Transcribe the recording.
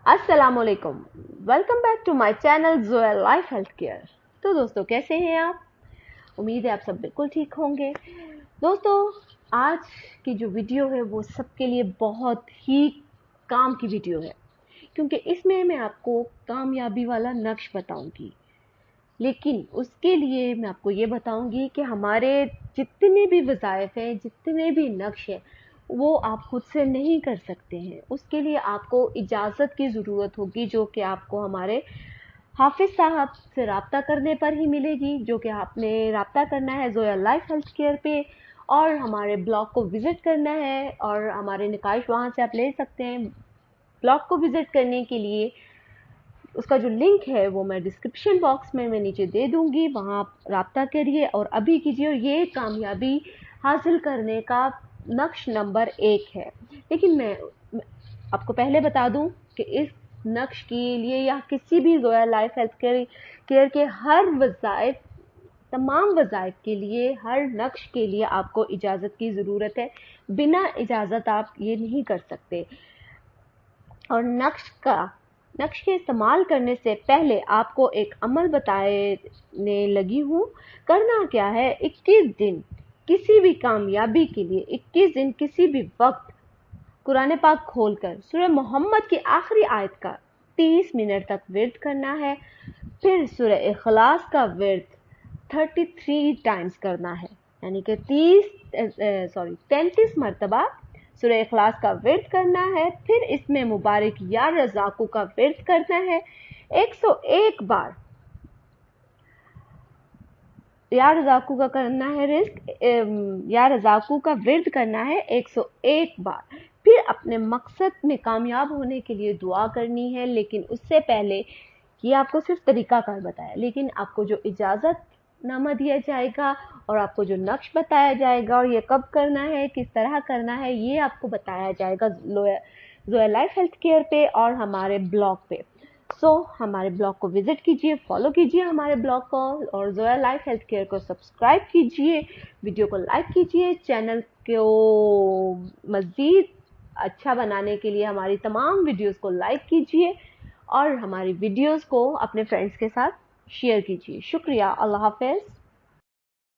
अस्सलाम वालेकुम। Welcome back to my channel Zoya life health care. तो दोस्तों कैसे हैं आप? उम्मीद है आप सब बिल्कुल ठीक होंगे। दोस्तों आज की जो वीडियो है वो सबके लिए बहुत ही काम की वीडियो है, क्योंकि इसमें मैं आपको कामयाबी वाला नक्श बताऊंगी। लेकिन उसके लिए मैं आपको ये बताऊंगी कि हमारे जितने भी वज़ाइफ हैं, जितने भी नक्श हैं, वो आप खुद से नहीं कर सकते हैं। उसके लिए आपको इजाज़त की ज़रूरत होगी, जो कि आपको हमारे हाफिज़ साहब से रब्ता करने पर ही मिलेगी, जो कि आपने रब्ता करना है जोया लाइफ हेल्थ केयर पे, और हमारे ब्लॉग को विज़िट करना है और हमारे निकाश वहाँ से आप ले सकते हैं। ब्लॉग को विज़िट करने के लिए उसका जो लिंक है वो मैं डिस्क्रिप्शन बॉक्स में मैं नीचे दे दूंगी, वहाँ आप रब्ता करिए और अभी कीजिए। और ये कामयाबी हासिल करने का नक्श नंबर 1 है। लेकिन मैं आपको पहले बता दूं कि इस नक्श के लिए या किसी भी जोया लाइफ हेल्थ केयर के हर वज़ाइफ, तमाम वज़ाइफ के लिए, हर नक्श के लिए आपको इजाज़त की ज़रूरत है। बिना इजाज़त आप ये नहीं कर सकते। और नक्श के इस्तेमाल करने से पहले आपको एक अमल बताने लगी हूँ। करना क्या है, 21 दिन किसी भी कामयाबी के लिए 21 दिन किसी भी वक्त कुरान पाक खोलकर सूरह मोहम्मद की आखिरी आयत का 30 मिनट तक विर्द करना है। फिर सूरह इखलास का विर्द 33 टाइम्स करना है, यानी कि 33 मरतबा सूरह इखलास का विर्द करना है। फिर इसमें मुबारक या रज़ाकू का विर्द करना है 101 बार। या रज़ाकू का करना है या रज़ाकू का विर्द करना है 101 बार। फिर अपने मकसद में कामयाब होने के लिए दुआ करनी है। लेकिन उससे पहले ये आपको सिर्फ तरीकाकार बताया, लेकिन आपको जो इजाज़त नामा दिया जाएगा और आपको जो नक्श बताया जाएगा और ये कब करना है, किस तरह करना है, ये आपको बताया जाएगा जोया लाइफ हेल्थ केयर पे और हमारे ब्लॉग पे। हमारे ब्लॉग को विजिट कीजिए, फॉलो कीजिए हमारे ब्लॉग को, और जोया लाइफ हेल्थ केयर को सब्सक्राइब कीजिए, वीडियो को लाइक कीजिए। चैनल को मज़ीद अच्छा बनाने के लिए हमारी तमाम वीडियोस को लाइक कीजिए और हमारी वीडियोस को अपने फ्रेंड्स के साथ शेयर कीजिए। शुक्रिया। अल्लाह हाफ़िज़।